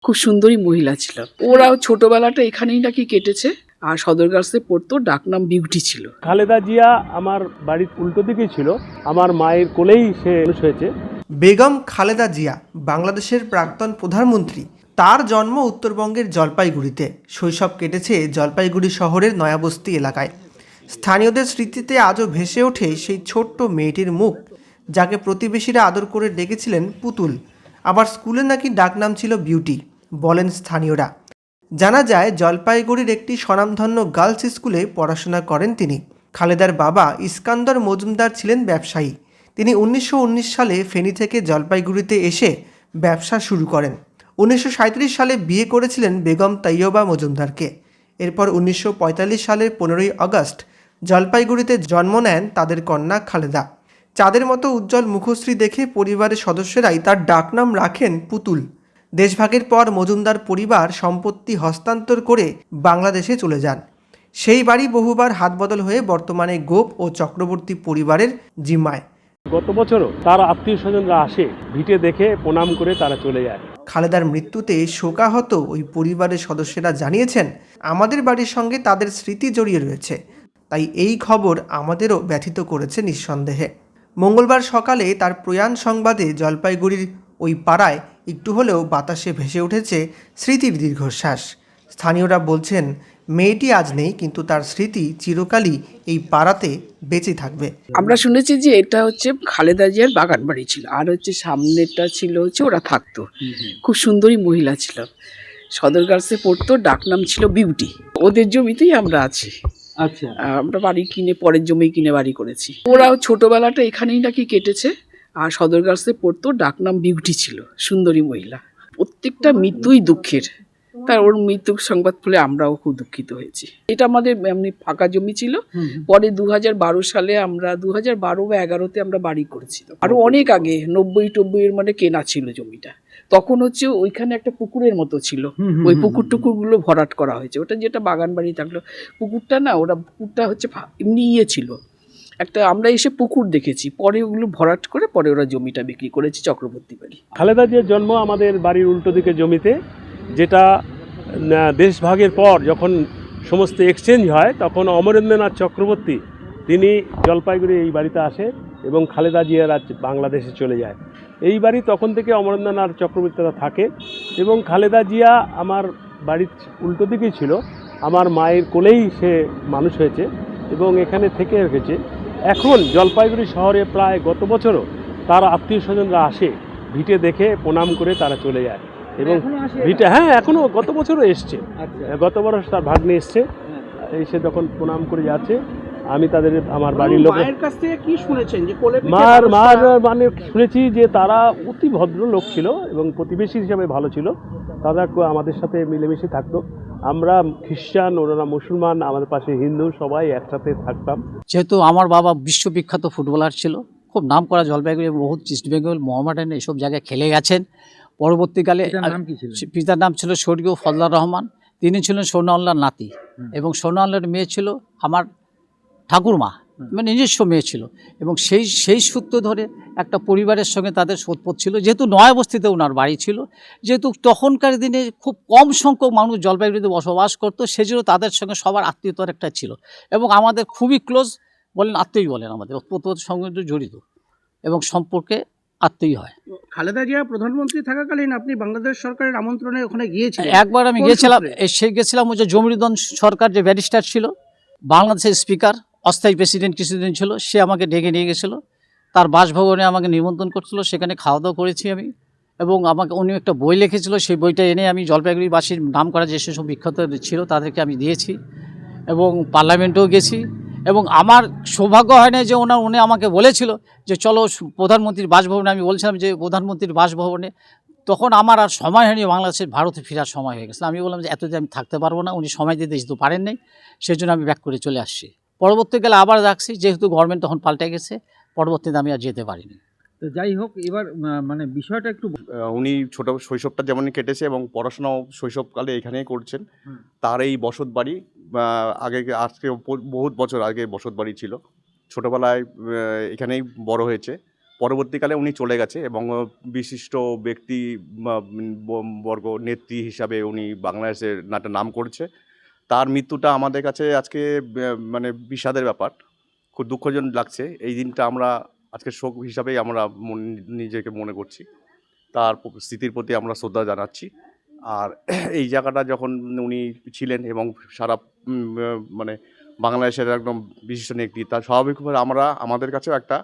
খুব সুন্দরী মহিলা ছিল। ওরাও ছোটবেলাটা এখানেই নাকি কেটেছে, আর সদর গার্লসে পড়তো, ডাকনাম বিউটি ছিল। খালেদা জিয়া আমার বাড়ির উল্টো দিকেই ছিল, আমার মায়ের কোলেই সে মানুষ হয়েছে। বেগম খালেদা জিয়া বাংলাদেশের প্রাক্তন প্রধানমন্ত্রী। তার জন্ম উত্তরবঙ্গের জলপাইগুড়িতে। শৈশব কেটেছে জলপাইগুড়ি শহরের নয়াবস্তি এলাকায়। স্থানীয়দের স্মৃতিতে আজও ভেসে ওঠে সেই ছোট্ট মেয়েটির মুখ, যাকে প্রতিবেশীরা আদর করে ডেকেছিলেন পুতুল। আবার স্কুলে নাকি ডাকনাম ছিল বিউটি, বলেন স্থানীয়রা। জানা যায় জলপাইগুড়ির একটি স্বনামধন্য গার্লস স্কুলে পড়াশোনা করেন তিনি। খালেদার বাবা ইস্কান্দর মজুমদার ছিলেন ব্যবসায়ী। তিনি 1919 সালে ফেনী থেকে জলপাইগুড়িতে এসে ব্যবসা শুরু করেন। 1937 সালে বিয়ে করেছিলেন বেগম তৈয়বা মজুমদারকে। এরপর 1945 সালের 15ই আগস্ট জলপাইগুড়িতে জন্ম নেন তাদের কন্যা খালেদা। চাঁদের মতো উজ্জ্বল মুখশ্রী দেখে পরিবারের সদস্যরাই তার ডাকনাম রাখেন পুতুল। দেশভাগের পর মজুমদার পরিবার সম্পত্তি হস্তান্তর করে বাংলাদেশে চলে যান। সেই বাড়ি বহুবার হাতবদল হয়ে বর্তমানে গোপ ও চক্রবর্তী পরিবারের জিম্মায়। গত বছরও তার আত্মীয় স্বজনরা আসে, ভিটে দেখে প্রণাম করে তারা চলে যায়। খালেদার মৃত্যুতে শোকাহত ওই পরিবারের সদস্যরা জানিয়েছেন, আমাদের বাড়ির সঙ্গে তাদের স্মৃতি জড়িয়ে রয়েছে, তাই এই খবর আমাদেরও ব্যথিত করেছে নিঃসন্দেহে। মঙ্গলবার সকালে তার প্রয়াণ সংবাদে জলপাইগুড়ির ওই পাড়ায় একটু হলেও বাতাসে ভেসে উঠেছে স্মৃতির দীর্ঘশ্বাস। স্থানীয়রা বলছেন, মেয়েটি আজ নেই, কিন্তু তার স্মৃতি চিরকালই এই পাড়াতে বেঁচে থাকবে। আমরা শুনেছি যে এটা হচ্ছে খালেদা জিয়ার বাগান বাড়ি ছিল, আর হচ্ছে সামনেটা ছিল হচ্ছে ওরা থাকতো। খুব সুন্দরী মহিলা ছিল, সদর গার্লসে পড়তো, ডাকনাম ছিল বিউটি। ওদের জমিতেই আমরা আছি। আচ্ছা, আমরা বাড়ি কিনে, পরের জমি কিনে বাড়ি করেছি। ওরাও ছোটবেলাটা এখানেই নাকি কেটেছে, আর সদর গার্লসে পড়তো, ডাকনাম বিউটি ছিল, সুন্দরী মহিলা। প্রত্যেকটা মৃত্যুই দুঃখের। তার ওর মৃত্যুর সংবাদ পেলে আমরাও খুব দুঃখিত হয়েছি। এটা আমাদের এমনি ফাঁকা জমি ছিল, পরে 2012 সালে আমরা 2012 বা 11-তে আমরা বাড়ি করেছিলাম। আরো অনেক আগে 90-90 মানে কেনা ছিল জমিটা। তখন হচ্ছে ওইখানে একটা পুকুরের মতো ছিল, ওই পুকুর টুকুরগুলো ভরাট করা হয়েছে। ওটা যেটা বাগান বাড়ি থাকলো, পুকুরটা না, ওরা পুকুরটা হচ্ছে এমনি ছিল একটা, আমরা এসে পুকুর দেখেছি, পরে ওগুলো ভরাট করে পরে ওরা জমিটা বিক্রি করেছে চক্রবর্তী বাড়ি। খালেদা জিয়ার জন্ম আমাদের বাড়ির উল্টো দিকে জমিতে, যেটা দেশভাগের পর যখন সমস্ত এক্সচেঞ্জ হয় তখন অমরেন্দ্রনাথ চক্রবর্তী তিনি জলপাইগুড়ি এই বাড়িতে আসে এবং খালেদা জিয়ার আজ বাংলাদেশে চলে যায়। এই বাড়ি তখন থেকে অমরেন্দ্রনাথ চক্রবর্তীরা থাকে এবং খালেদা জিয়া আমার বাড়ির উল্টো দিকেই ছিল, আমার মায়ের কোলেই সে মানুষ হয়েছে এবং এখানে থেকে রেখেছে। এখন জলপাইগুড়ি শহরে প্রায় গত বছরও তার আত্মীয় স্বজনরা আসে, ভিটে দেখে প্রণাম করে তারা চলে যায় এবং ভিটে, হ্যাঁ, এখনো গত বছরও এসছে। গত বছর তার ভাগ্নে এসছে, এসে যখন প্রণাম করে যাচ্ছে, আমি তাদের আমার বাড়ির লোক মায়ের কাছ থেকে কি শুনেছেন যে কোলে পিঠে মার মানুষটা- মানে শুনেছি যে তারা অতি ভদ্র লোক ছিল এবং প্রতিবেশী হিসাবে ভালো ছিল। তারা আমাদের সাথে মিলেমিশে থাকতো। আমরা খ্রিস্টান, ওনারা মুসলমান, আমাদের পাশে হিন্দু, সবাই একসাথে থাকতাম। যেহেতু আমার বাবা বিশ্ববিখ্যাত ফুটবলার ছিল, খুব নাম করা জলপাইগুড়ি, বহুত ইস্ট বেঙ্গল, মোহামেডান এইসব জায়গায় খেলে গেছেন। পরবর্তীকালে পিতার নাম কি ছিল? পিতার নাম ছিল স্বর্গীয় ফজলার রহমান। তিনি ছিলেন সোনাউল্লাহর নাতি এবং সোনাউল্লাহর মেয়ে ছিল আমার ঠাকুরমা, মানে নিজস্ব মেয়ে ছিল। এবং সেই সূত্র ধরে একটা পরিবারের সঙ্গে তাদের সোৎপোত ছিল। যেহেতু নয়াবস্তিতে ওনার বাড়ি ছিল, যেহেতু তখনকার দিনে খুব কম সংখ্যক মানুষ জলপাইগুড়িতে বসবাস করতো, সেজন্য তাদের সঙ্গে সবার আত্মীয়তার একটা ছিল এবং আমাদের খুবই ক্লোজ বলেন, আত্মীয় বলেন, আমাদের ওতপ্রোত সঙ্গে জড়িত এবং সম্পর্কে আত্মীয় হয়। খালেদা জিয়া প্রধানমন্ত্রী থাকাকালীন আপনি বাংলাদেশ সরকারের আমন্ত্রণে ওখানে গিয়েছিলেন। একবার আমি কোন গিয়েছিলাম, সূত্রে? গেছিলাম ওই যে জমিরুদ্দৌলা সরকার, যে ব্যারিস্টার ছিল, বাংলাদেশের স্পিকার, অস্থায়ী প্রেসিডেন্ট কিছুদিন ছিল, সে আমাকে ডেকে নিয়ে গেছিলো। তার বাসভবনে আমাকে নিমন্ত্রণ করছিল, সেখানে খাওয়া দাওয়া করেছি আমি। এবং আমাকে উনি একটা বই লিখেছিল, সেই বইটা এনে আমি জলপাইগুড়িবাসীর নাম করা যে সেসব বিখ্যাত ছিল তাদেরকে আমি দিয়েছি এবং পার্লামেন্টেও গেছি। এবং আমার সৌভাগ্য হয় না যে উনি আমাকে বলেছিল যে চলো প্রধানমন্ত্রীর বাসভবনে। আমি বলছিলাম যে প্রধানমন্ত্রীর বাসভবনে, তখন আমার আর সময় হয়নি, বাংলাদেশের ভারতে ফেরার সময় হয়ে গেছে। আমি বললাম যে এতদিন আমি থাকতে পারবো না, উনি সময় দিতে যেহেতু পারেন নাই, সেই জন্য আমি ব্যাক করে চলে আসছি। পরবর্তীকালে আবার রাখছি, যেহেতু গভর্নমেন্ট তখন পাল্টে গেছে, পরবর্তীতে আমি আর যেতে পারিনি। তো যাই হোক, এবার মানে বিষয়টা একটু উনি ছোট শৈশবটা যেমন কেটেছে এবং পড়াশোনাও শৈশবকালে এখানেই করছেন। তার এই বসত বাড়ি আগে, আজকে বহুত বছর আগে বসত বাড়ি ছিল। ছোটোবেলায় এখানেই বড় হয়েছে। পরবর্তীকালে উনি চলে গেছে এবং বিশিষ্ট ব্যক্তি বর্গ নেত্রী হিসাবে উনি বাংলাদেশের একটা নাম করেছে। তার মৃত্যুটা আমাদের কাছে আজকে মানে বিষাদের ব্যাপার, খুব দুঃখজনক লাগছে। এই দিনটা আমরা আজকে শোক হিসাবেই আমরা নিজেকে মনে করছি, তার স্মৃতির প্রতি আমরা শ্রদ্ধা জানাচ্ছি। আর এই জায়গাটা যখন উনি ছিলেন এবং সারা মানে বাংলাদেশের একদম বিশিষ্ট নেত্রী, তার স্বাভাবিকভাবে আমাদের কাছেও একটা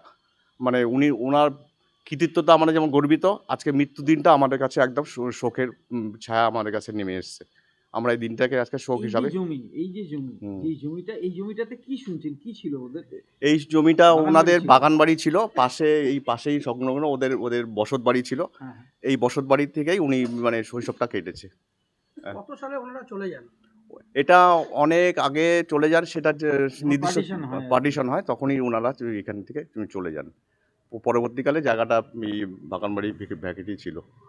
মানে ওনার কৃতিত্বটা আমরা যেমন গর্বিত, আজকে মৃত্যুদিনটা আমাদের কাছে একদম শোকের ছায়া আমাদের কাছে নেমে এসছে। আমরা এই দিনটাকে আজকে শোক হিসাবে এই জমিটাতে কি শুনছেন, কি ছিল ওদের? এই জমিটা বাগান ওনাদের বাড়ি ছিল? বাগান বাড়ি ছিল, পাশেই সংলগ্ন ওদের বসত বাড়ি ছিল। হ্যাঁ। এই বসত বাড়ি থেকেই উনি মানে শৈশবটা কেটেছে। কত সালে ওনারা চলে যান? এটা অনেক আগে চলে যান, সেটা নির্দিষ্ট partition হয়। পার্টিশন হয়, তখনই ওনারা এখান থেকে চলে যান। পরবর্তীকালে জায়গাটা বাগানবাড়ি ভ্যাকেটি ছিল।